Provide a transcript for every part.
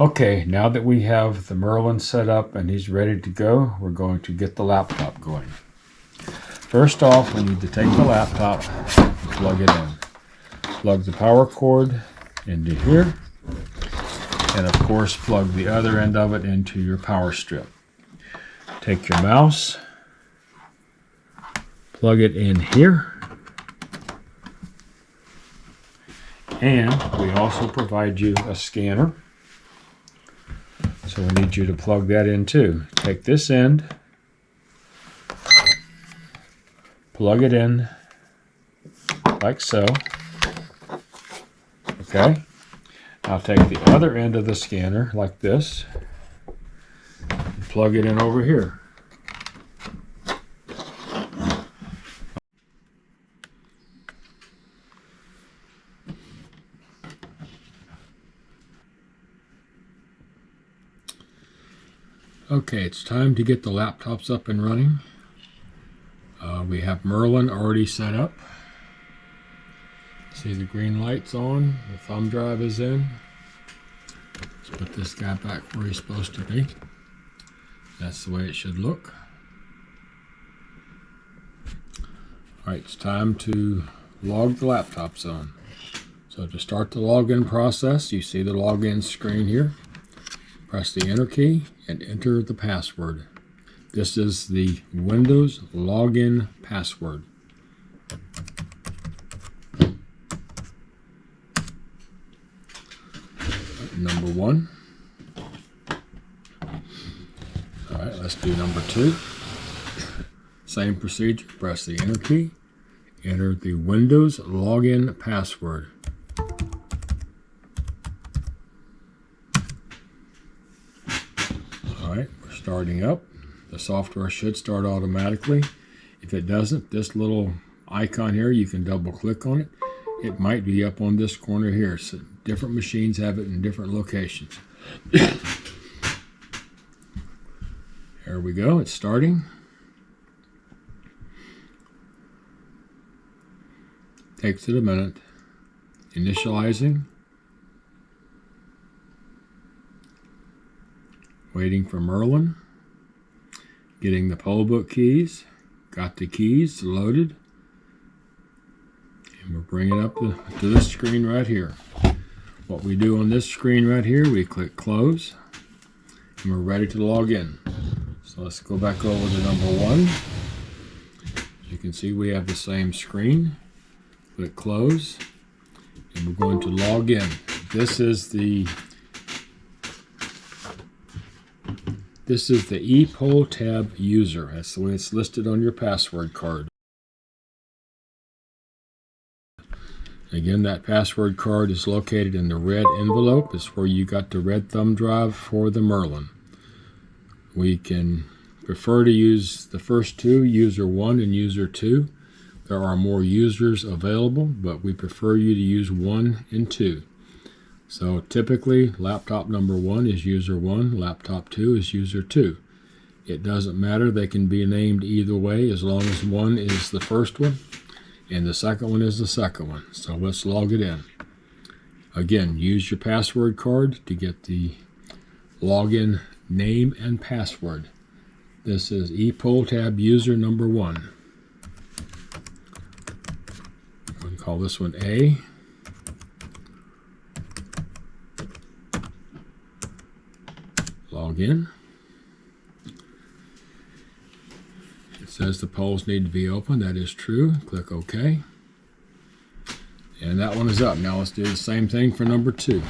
Okay, now that we have the Merlin set up and he's ready to go, we're going to get the laptop going. First off, we need to take the laptop, plug it in. Plug the power cord into here, and of course plug the other end of it into your power strip. Take your mouse, plug it in here, and we also provide you a scanner. So we need you to plug that in too. Take this end, plug it in like so. Okay. Now take the other end of the scanner like this, and plug it in over here. Okay, it's time to get the laptops up and running. We have Merlin already set up. See the green lights on, the thumb drive is in. Let's put this guy back where he's supposed to be. That's the way it should look. Alright, it's time to log the laptops on. So to start the login process, you see the login screen here. Press the enter key and enter the password. This is the Windows login password. Number 1. Alright, let's do number 2. Same procedure. Press the enter key. Enter the Windows login password. Alright, we're starting up. The software should start automatically. If it doesn't, this little icon here, you can double click on it. It might be up on this corner here. So different machines have it in different locations. There we go, it's starting. Takes it a minute. Initializing. Waiting for Merlin. Getting the pollbook keys. Got the keys loaded. And we're bringing up to this screen right here. What we do on this screen right here, we click close. And we're ready to log in. So let's go back over to number 1. As you can see, we have the same screen. Click close. And we're going to log in. This is the ePoll user. That's the way it's listed on your password card. Again, that password card is located in the red envelope. It's where you got the red thumb drive for the Merlin. We can prefer to use the first two, user 1 and user 2. There are more users available, but we prefer you to use 1 and 2. So typically, laptop number 1 is user 1, laptop 2 is user 2. It doesn't matter, they can be named either way as long as 1 is the first one and the second one is the second one. So let's log it in. Again, use your password card to get the login name and password. This is ePoll user number 1. I'm going to call this one A. Log in. It says the polls need to be open. That is true. Click OK. And that one is up. Now let's do the same thing for number 2.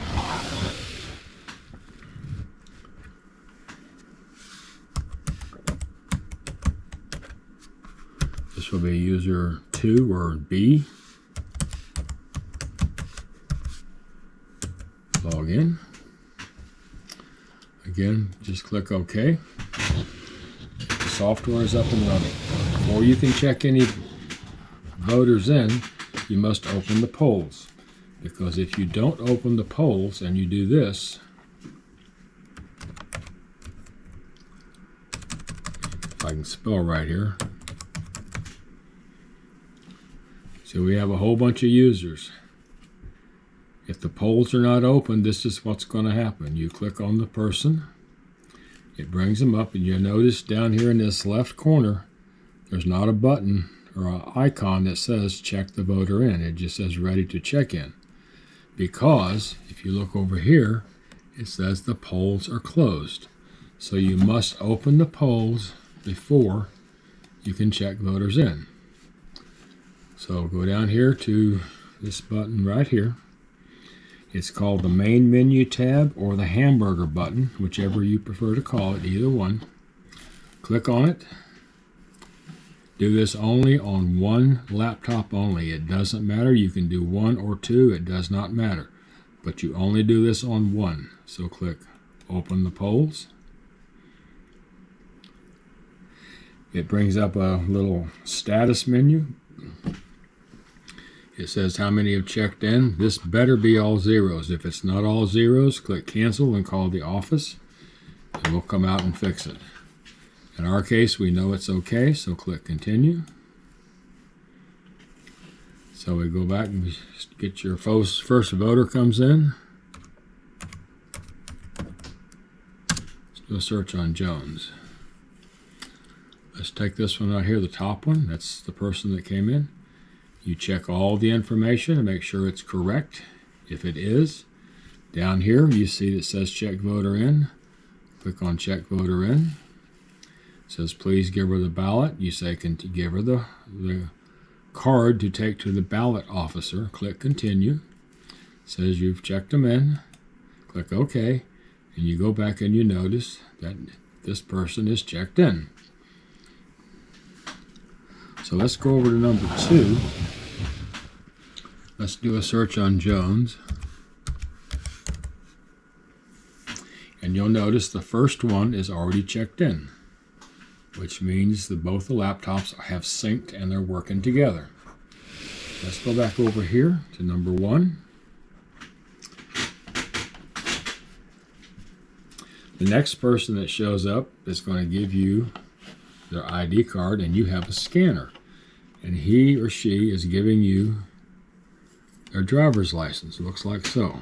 This will be user 2 or B. Log in. Again, just click OK. The software is up and running. Before you can check any voters in, you must open the polls. Because if you don't open the polls and you do this, if I can spell right here. So we have a whole bunch of users. If the polls are not open, this is what's going to happen. You click on the person, it brings them up, and you'll notice down here in this left corner, there's not a button or an icon that says check the voter in. It just says ready to check in. Because if you look over here, it says the polls are closed. So you must open the polls before you can check voters in. So go down here to this button right here. It's called the main menu tab or the hamburger button, whichever you prefer to call it, either one. Click on it. Do this only on one laptop only. It doesn't matter. You can do one or two. It does not matter. But you only do this on one. So click Open the Polls. It brings up a little status menu. It says how many have checked in. This better be all zeros. If it's not all zeros, click Cancel and call the office, and we'll come out and fix it. In our case, we know it's okay, so click Continue. So we go back and get your first voter comes in. Let's do a search on Jones. Let's take this one right here, the top one. That's the person that came in. You check all the information and make sure it's correct. If it is, down here you see that says check voter in. Click on check voter in. It says please give her the ballot. You say give her the card to take to the ballot officer. Click continue. It says you've checked them in. Click OK, and you go back and you notice that this person is checked in. So let's go over to number 2. Let's do a search on Jones. And you'll notice the first one is already checked in, which means that both the laptops have synced and they're working together. Let's go back over here to number 1. The next person that shows up is going to give you their ID card, and you have a scanner. And he or she is giving you their driver's license. It looks like so.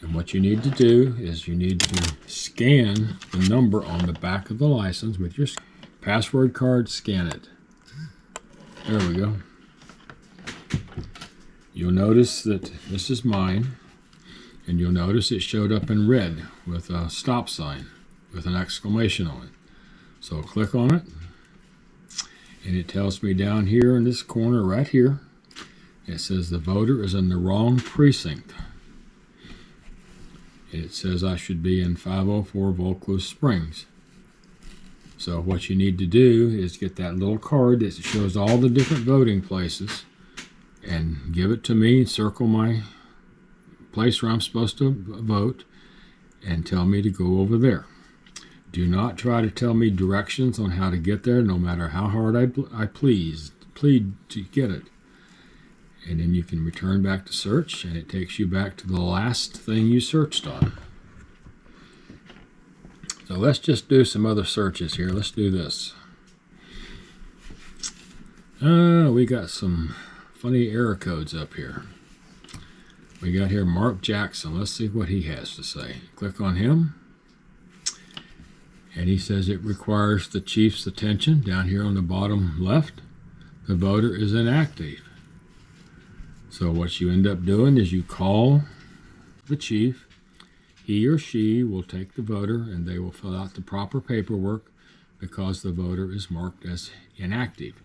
And what you need to do is you need to scan the number on the back of the license with your password card. Scan it. There we go. You'll notice that this is mine, and you'll notice it showed up in red with a stop sign with an exclamation on it. So click on it, and it tells me down here in this corner right here, it says the voter is in the wrong precinct. It says I should be in 504 Vaucluse Springs. So what you need to do is get that little card that shows all the different voting places and give it to me, circle my place where I'm supposed to vote, and tell me to go over there. Do not try to tell me directions on how to get there, no matter how hard I plead to get it. And then you can return back to search, and it takes you back to the last thing you searched on. So let's just do some other searches here. Let's do this. We got some funny error codes up here. We got here Mark Jackson. Let's see what he has to say. Click on him. And he says it requires the chief's attention. Down here on the bottom left, the voter is inactive. So what you end up doing is you call the chief. He or she will take the voter, and they will fill out the proper paperwork because the voter is marked as inactive.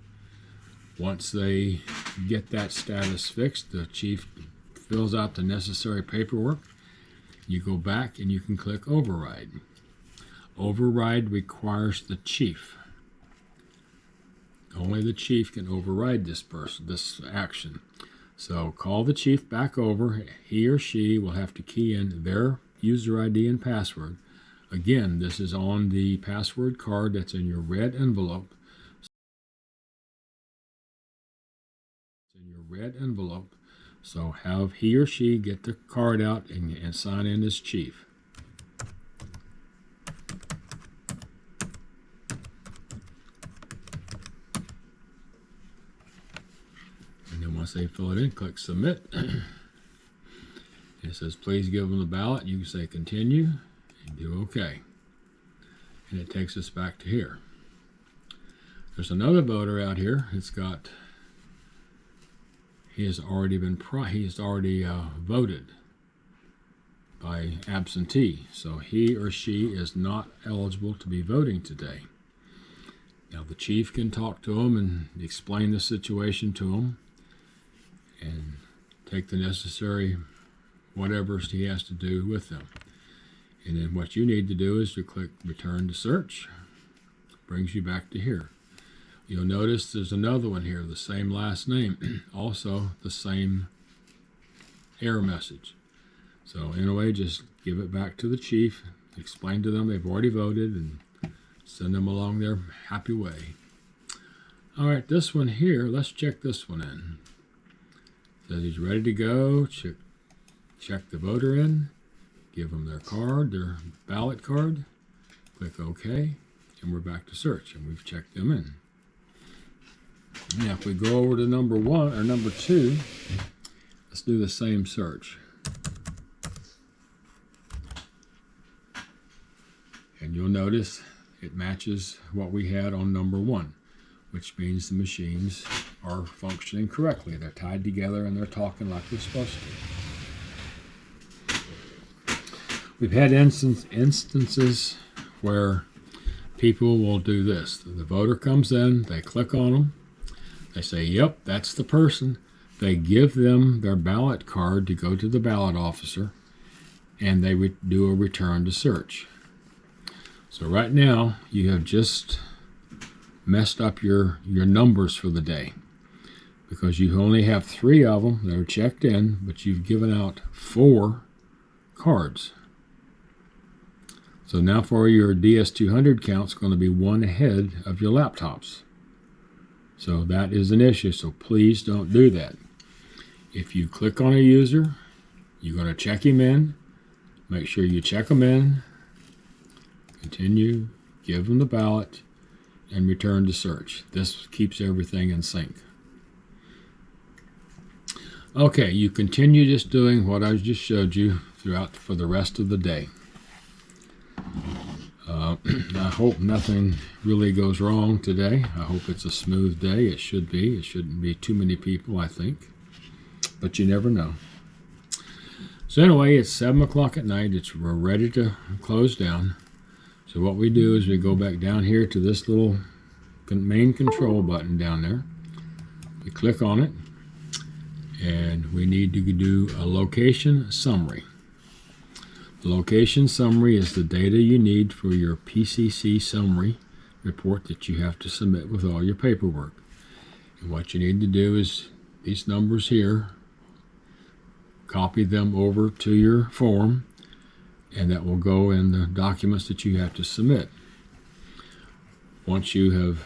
Once they get that status fixed, the chief fills out the necessary paperwork. You go back and you can click override. Override requires the chief. Only the chief can override this action. So call the chief back over. He or she will have to key in their user ID and password. Again, this is on the password card that's in your red envelope. So have he or she get the card out and sign in as chief. Once they fill it in, click submit. It says please give them the ballot. You can say continue and do OK. And it takes us back to here. There's another voter out here. He has already voted by absentee, so he or she is not eligible to be voting today. Now the chief can talk to him and explain the situation to him and take the necessary whatever he has to do with them. And then what you need to do is to click return to search. Brings you back to here. You'll notice there's another one here, the same last name, also the same error message. So anyway, just give it back to the chief, explain to them they've already voted, and send them along their happy way. All right, this one here, let's check this one in. Says he's ready to go. Check the voter in, give them their card, their ballot card, click OK, and we're back to search, and we've checked them in. Now, if we go over to number 1 or number 2, let's do the same search. And you'll notice it matches what we had on number 1, which means the machines are functioning correctly. They're tied together and they're talking like they're supposed to. We've had instances where people will do this. The voter comes in, they click on them, they say, yep, that's the person. They give them their ballot card to go to the ballot officer, and they do a return to search. So right now, you have just messed up your numbers for the day because you only have 3 of them that are checked in, but you've given out 4 cards. So now for your DS200 count, it's going to be 1 ahead of your laptops. So that is an issue, so please don't do that. If you click on a user, you're going to check him in. Make sure you check him in, continue, give him the ballot, and return to search. This keeps everything in sync. Okay, you continue just doing what I just showed you throughout for the rest of the day. I hope nothing really goes wrong today. I hope it's a smooth day. It should be. It shouldn't be too many people, I think. But you never know. So anyway, it's 7 o'clock at night. We're ready to close down. So what we do is we go back down here to this little main control button down there. We click on it. And we need to do a location summary. The location summary is the data you need for your PCC summary report that you have to submit with all your paperwork. And what you need to do is these numbers here, copy them over to your form, and that will go in the documents that you have to submit. Once you have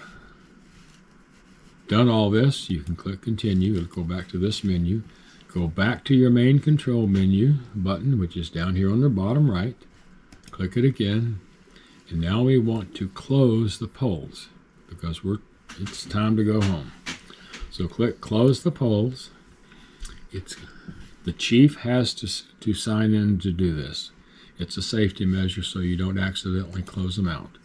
done all this, you can click continue. It'll go back to this menu. Go back to your main control menu button, which is down here on the bottom right. Click it again. And now we want to close the polls because it's time to go home. So click close the polls. The chief has to sign in to do this. It's a safety measure so you don't accidentally close them out.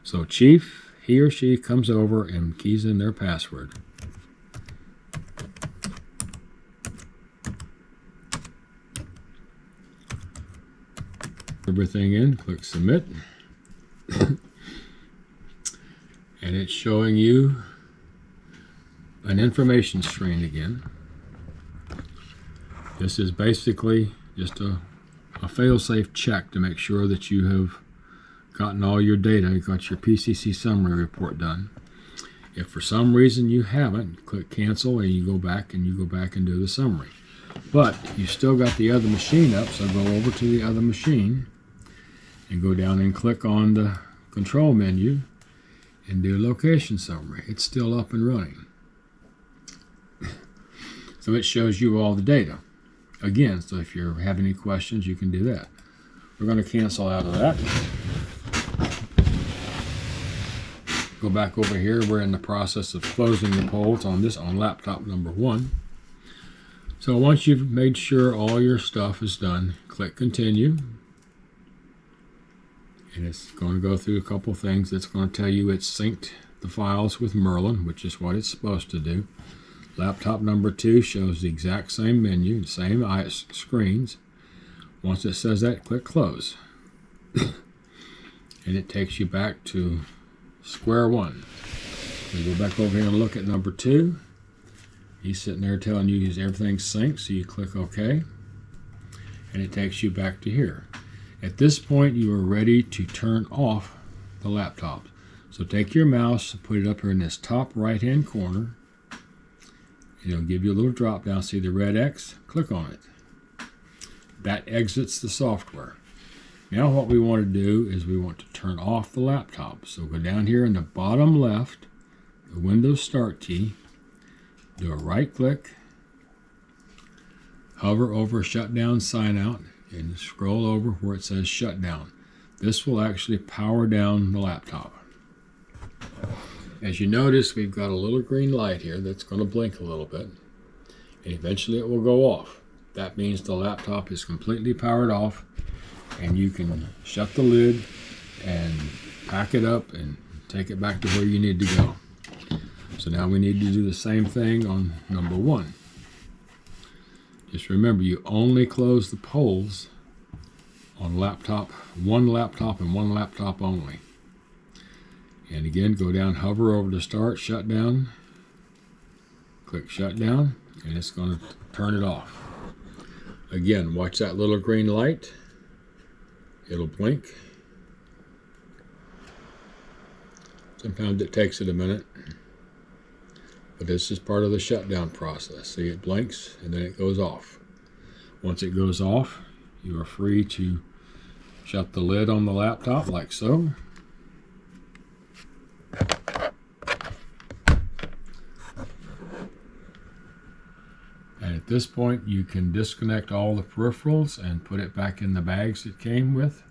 So chief, he or she comes over and keys in their password. Everything in, click submit. And it's showing you an information screen again. This is basically just a fail-safe check to make sure that you have gotten all your data, you got your PCC summary report done. If for some reason you haven't, click cancel and you go back and do the summary. But you still got the other machine up, so go over to the other machine and go down and click on the control menu and do location summary. It's still up and running. So it shows you all the data. Again, so if you have any questions, you can do that. We're going to cancel out of that. Go back over here. We're in the process of closing the polls on laptop number 1. So once you've made sure all your stuff is done, click Continue. And it's going to go through a couple things. It's going to tell you it's synced the files with Merlin, which is what it's supposed to do. Laptop number 2 shows the exact same menu, same screens. Once it says that, click Close. And it takes you back to square one. We go back over here and look at number 2. He's sitting there telling you everything's synced, so you click OK. And it takes you back to here. At this point, you are ready to turn off the laptop. So take your mouse and put it up here in this top right-hand corner. It'll give you a little drop down. See the red X? Click on it. That exits the software. Now what we want to do is we want to turn off the laptop. So go down here in the bottom left, the Windows Start key, do a right click, hover over Shutdown Sign Out, and scroll over where it says Shutdown. This will actually power down the laptop. As you notice, we've got a little green light here that's going to blink a little bit, and eventually it will go off. That means the laptop is completely powered off, and you can shut the lid and pack it up and take it back to where you need to go. So now we need to do the same thing on number 1. Just remember, you only close the polls on one laptop and one laptop only. And again, go down, hover over to Start, Shutdown, click Shutdown, and it's going to turn it off. Again, watch that little green light. It'll blink. Sometimes it takes it a minute, but this is part of the shutdown process. See, it blinks and then it goes off. Once it goes off, you are free to shut the lid on the laptop like so. And at this point, you can disconnect all the peripherals and put it back in the bags it came with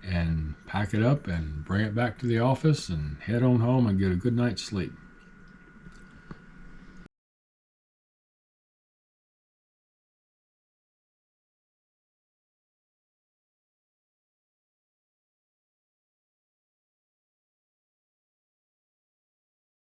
and pack it up and bring it back to the office and head on home and get a good night's sleep.